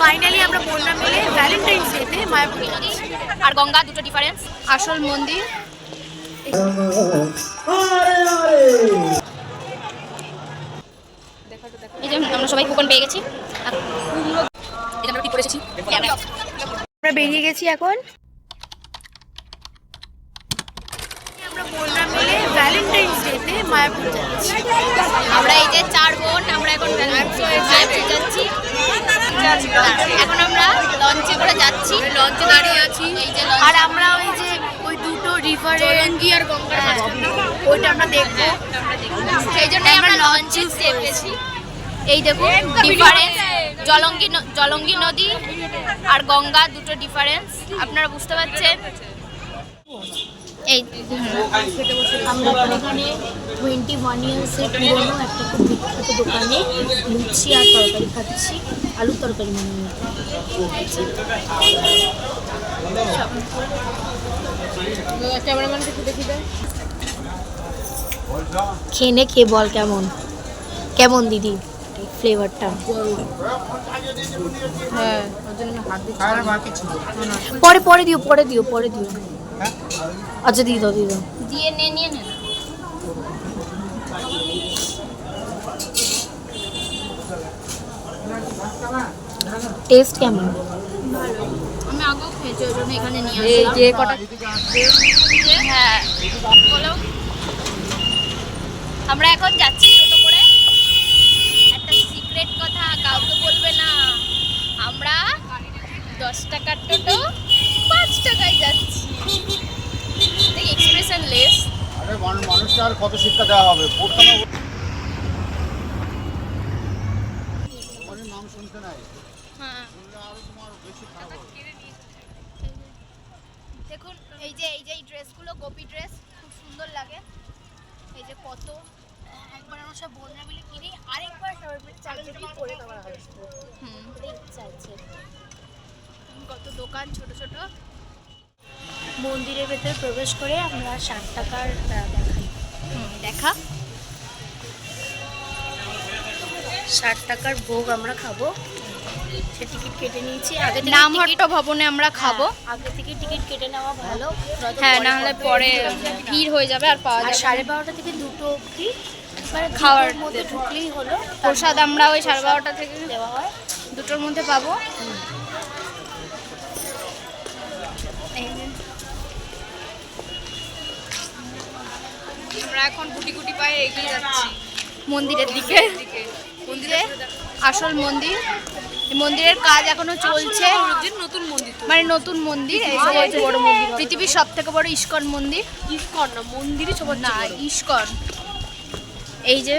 Finally আমরা বললাম মিলে ভ্যালেন্টাইন্স ডেতে মায়াপুর আর গঙ্গা দুটো ডিফারেন্স। আসল মন্দির এই যে আমরা সবাই কুপন পেয়ে গেছি। এটা আমরা ঠিক করে এসেছি। আমরা বেরিয়ে গেছি এখন। আমরা বললাম মিলে ভ্যালেন্টাইন্স ডেতে মায়াপুর যাচ্ছি। আমরা এই যে 4 বোন আমরা এখন মায়াপুর যাচ্ছি। এখন আমরা লঞ্চে করে যাচ্ছি, লঞ্চে দাঁড়িয়ে আছি। এই যে আর আমরা ওই যে ওই দুটো রিভারে জলঙ্গি আর গঙ্গার ওইটা আমরা দেখবো। সেই জন্যই আমরা লঞ্চে চেপেছি। এই দেখুন ডিফারেন্স, জলঙ্গি নদী আর গঙ্গা দুটো ডিফারেন্স আপনারা বুঝতে পারছেন। এই আমরা এখানে 21 ইয়ার্সের পুরনো একটা খুব বিখ্যাত দোকানে লুচি আর তরকারি খাচ্ছি, আলুর তরকারি মনে হয়। খেয়ে খেয়ে বল কেমন কেমন দিদি ফ্লেভারটা। পরে পরে দিও পরে দিও পরে দিও। আচ্ছা দিয়ে দাও দিয়ে নিয়ে নেন। টেস্ট কেমন? আমি আগেও খেয়েছি, ওই জন্য এখানে নিয়ে আসলাম। যে কটা হ্যাঁ বলো। আমরা এখন যাচ্ছি টোটো করে। একটা সিক্রেট কথা কাউকে বলবে না, আমরা 10 টাকার টোটো 5 টাকায় যাচ্ছি। Expression less. আরে মানুষকে আর কত শিক্ষা দেওয়া হবে? নাম শুনতে নাই। হ্যাঁ দেখুন এই যে এই ড্রেসগুলো গোপী ড্রেস খুব সুন্দর লাগে। এই যে কত একবার আমরা সব বোনরা মিলে কিনি, আরেকবার চাকরি করে দেওয়া হবে। ইচ্ছা আছে। কত দোকান ছোট ছোট। মন্দিরের ভেতরে প্রবেশ করে আমরা 60 টাকার দেখাই। দেখা 60 টাকার ভোগ আমরা খাবো। সে টিকিট কেটে নিয়েছি আগে থেকে। নামহট্ট ভবনে আমরা খাবো। আগে থেকে টিকিট কেটে নেওয়া ভালো। হ্যাঁ না হলে পরে ভিড় হয়ে যাবে আর পাওয়া যাবে। 12:30 থেকে 2 অবধি মানে খাওয়ার মধ্যে ঢুকলেই হলো। প্রসাদ আমরা ওই 12:30 থেকে দেওয়া হয়, 2টোর মধ্যে পাবো। আমরা এখন গুটি গুটি পায়ে এগিয়ে যাচ্ছি মন্দিরের দিকে। মন্দিরে আসল মন্দির, এই মন্দিরের কাজ এখনো চলছে। নতুন মন্দির মানে নতুন মন্দির, এই যে বড় মন্দির, পৃথিবীর সবথেকে বড় ইস্কন মন্দির। ইস্কন না মন্দিরই সবার না ইস্কন। এই যে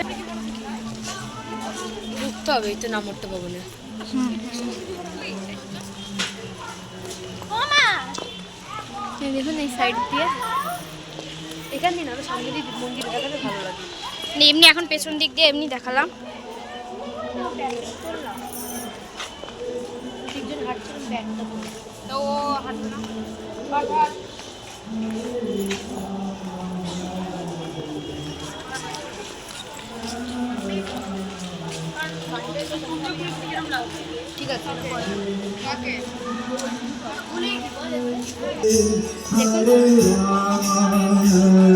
ঢুকতে হবে এই তো নামহট্ট ভবনে। দেখুন এই সাইড দিয়ে এখান দিয়ে না সামনে দিয়ে মন্দির দেখাতে ভালো লাগে। এমনি এখন পেছন দিক দিয়ে এমনি দেখালাম। তিনজন হাঁটছিলাম ব্যাগটা তো ঠিক আছে।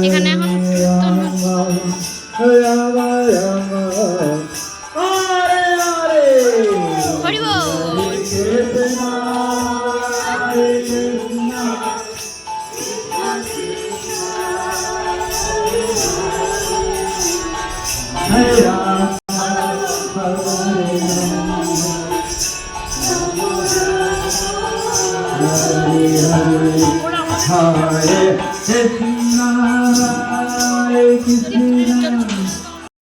এখানে এখন কীর্তন হচ্ছে। হরি বল।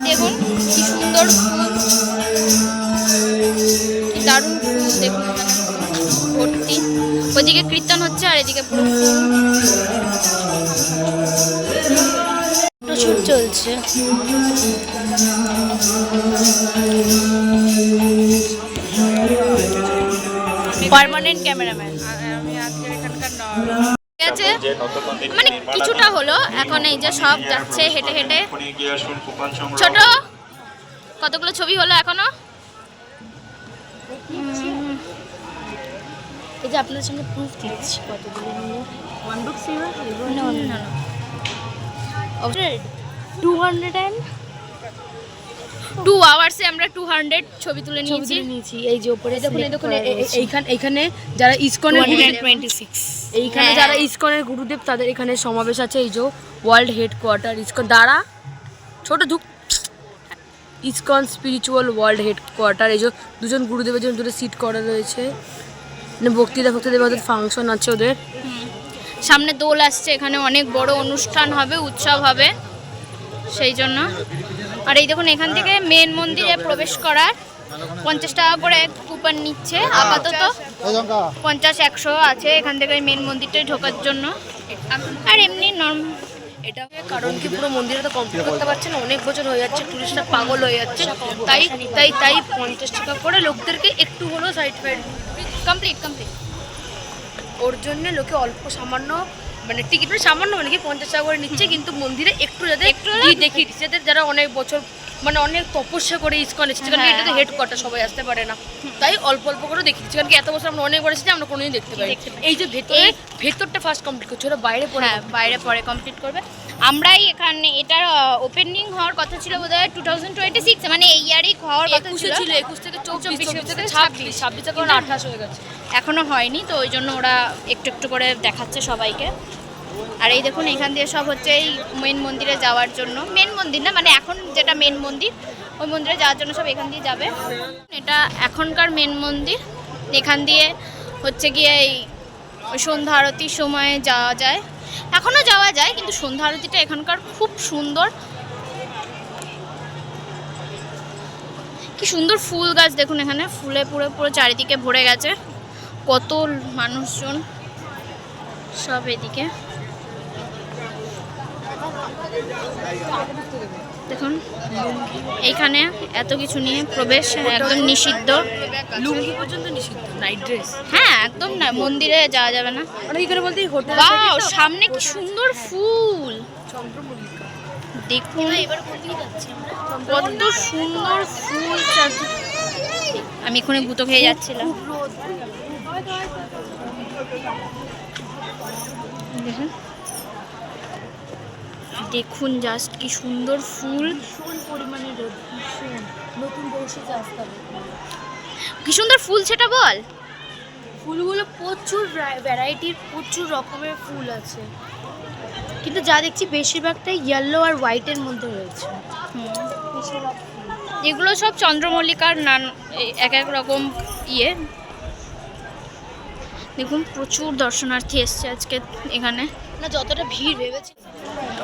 দেখুন কি সুন্দর ফুল, কি দারুণ ফুল। দেখুন ভর্তি। ওইদিকে কীর্তন হচ্ছে আর এদিকে পুরো প্রচুর চলছে। পার্মানেন্ট ক্যামেরাম্যান আছে, মানে কিছুটা হলো। এখন এই যে সব যাচ্ছে হেঁটে হেঁটে। ছোট কতগুলো ছবি হলো এখনো? এই যে আপনার সঙ্গে প্রুফ দিচ্ছি কত দূরে নিয়ে 1 book silver না না 2 আওয়ার্সে আমরা 200 ছবি তুলে নিয়েছি। নিয়েছি। এই যে উপরে দেখুন এইখানে যারা ইসকনের 126 এইখানে হ্যাঁ, যারা হ্যাঁ। ইসকনের গুরুদেব তাদের এখানে সমাবেশ আছে। এই যে ওয়ার্ল্ড হেডকোয়ার্টার ইসকন দ্বারা ছোট ঢুক ইসকন স্পিরিচুয়াল ওয়ার্ল্ড হেডকোয়ার্টার। এই যে দুজন গুরুদেবের জন্য দুটো সিট করা রয়েছে, মানে বক্তৃতা ওদের ফাংশন আছে ওদের। সামনে দোল আসছে, এখানে অনেক বড় অনুষ্ঠান হবে, উৎসব হবে সেই জন্য। আর এই দেখুন এখান থেকে মেন মন্দিরে প্রবেশ করার 50 টাকা করে কুপন নিচ্ছে আপাতত। 50-100 আছে এখান থেকে মেন মন্দিরটায় ঢোকার জন্য। আর এমনি নর্মাল এটা কারণ কি পুরো মন্দিরে তো কমপ্লিট করতে পারছে না, অনেক বছর হয়ে যাচ্ছে, টুরিস্টরা পাগল হয়ে যাচ্ছে। তাই তাই তাই 50 টাকা করে লোকদেরকে একটু হলেও সাইড ফাইড কমপ্লিট ওর জন্য লোকে অল্প সামান্য মানে টিকিট সামান্য মানে কি 50 টাকা করে নিচ্ছে, কিন্তু মন্দিরে একটু যাতে একটু দেখি যাদের যারা অনেক বছর মানে অনেক তপস্যা করে ইসকন এসেছে, কারণ এটা তো হেডকোয়ার্টার, সবাই আসতে পারে না, তাই অল্প অল্প করে দেখিয়েছি। কারণ কি এত বছর আমরা অনেকবার এসেছি, আমরা কোনোদিন দেখতে পাই। এই যে ভেতরটা ফার্স্ট কমপ্লিট করছে, ওরা বাইরে পড়ে। হ্যাঁ বাইরে পরে কমপ্লিট করবে। আমরাই এখানে এটার ওপেনিং হওয়ার কথা ছিল বোধহয় 2026, মানে এই ইয়ারই হওয়ার কথা 21 ছিল। ছিল, 21 থেকে 24, 24 থেকে 26, 26 থেকে 28 হয়ে গেছে। এখনো হয়নি, তো ওই জন্য ওরা একটু একটু করে দেখাচ্ছে সবাইকে। আর এই দেখুন এখান দিয়ে সব হচ্ছে এই মেন মন্দিরে যাওয়ার জন্য, মেন মন্দির না মানে এখন যেটা মেন মন্দির, ওই মন্দিরে যাওয়ার জন্য সব এখান দিয়ে যাবে। এটা এখনকার মেন মন্দির, এখান দিয়ে হচ্ছে গিয়ে এই সন্ধ্যা আরতির সময় যাওয়া যায়, এখনও যাওয়া যায়, কিন্তু সন্ধ্যা আরতিটা এখানকার খুব সুন্দর। কি সুন্দর ফুল গাছ দেখুন, এখানে ফুলে পুরো পুরো চারিদিকে ভরে গেছে, কত মানুষজন সব এদিকে দেখুন। এইখানে এত কিছু নিয়ে প্রবেশ একদম নিষিদ্ধ, লুঙ্গি পর্যন্ত নিষিদ্ধ, নাইট ড্রেস। হ্যাঁ একদম না, মন্দিরে যাওয়া যাবে না। মানে কি করে বলতে হোটেল ওয়াও, সামনে কি সুন্দর ফুল চন্দ্রমল্লিকা। দেখুন কত সুন্দর ফুল। আমি এখানে গুঁতো খেয়ে যাচ্ছিলাম। দেখুন দেখুন জাস্ট কি সুন্দর ফুল, ভীষণ পরিমাণে রোদ, ভীষণ নতুন বর্ষিতে আসতে হবে। কি সুন্দর ফুল সেটা বল। ফুলগুলো প্রচুর ভ্যারাইটির, প্রচুর রকমের ফুল আছে, কিন্তু যা দেখছি বেশিরভাগটাই ইয়েলো আর হোয়াইটের মধ্যে রয়েছে। বেশিরভাগ ফুল। এগুলো সব চন্দ্রমল্লিকার এক এক রকম ইয়ে। দেখুন প্রচুর দর্শনার্থী এসছে আজকে এখানে, না যতটা ভিড় ভেবেছি।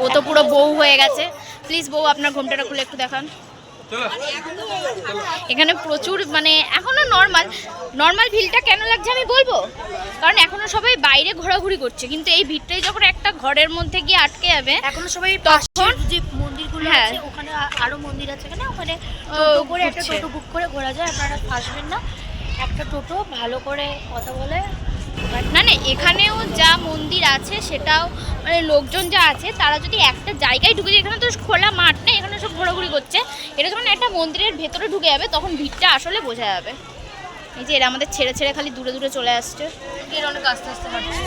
ও তো পুরো বউ হয়ে গেছে। প্লিজ বউ আপনার ঘোমটাটা খুলে একটু দেখান। এখানে প্রচুর মানে এখনো নর্মাল ভিড়টা কেন লাগছে আমি বলবো, কারণ এখনো সবাই বাইরে ঘোরাঘুরি করছে, কিন্তু এই ভিড়টাই যখন একটা ঘরের মধ্যে গিয়ে আটকে যাবে এখনো সবাই তখন যে মন্দিরগুলো হ্যাঁ। আছে ওখানে আরো মন্দির আছে, ওখানে ও, টোটো করে একটা ঘুরছে। টোটো বুক করে ঘোরা যায়। আপনারা আসবেন না, একটা টোটো ভালো করে কথা বলে। না না, এখানেও যা মন্দির আছে সেটাও মানে লোকজন যা আছে তারা যদি একটা জায়গায় ঢুকে যায়, এখানে তো খোলা মাঠ নেই, এখানে সব ঘোরাঘুরি করছে, এটা যখন একটা মন্দিরের ভেতরে ঢুকে যাবে তখন ভিড়টা আসলে বোঝা যাবে। এই যে এরা আমাদের ছেড়ে ছেড়ে খালি দূরে দূরে চলে আসছে। এর অনেক আস্তে আস্তে হাঁটছে।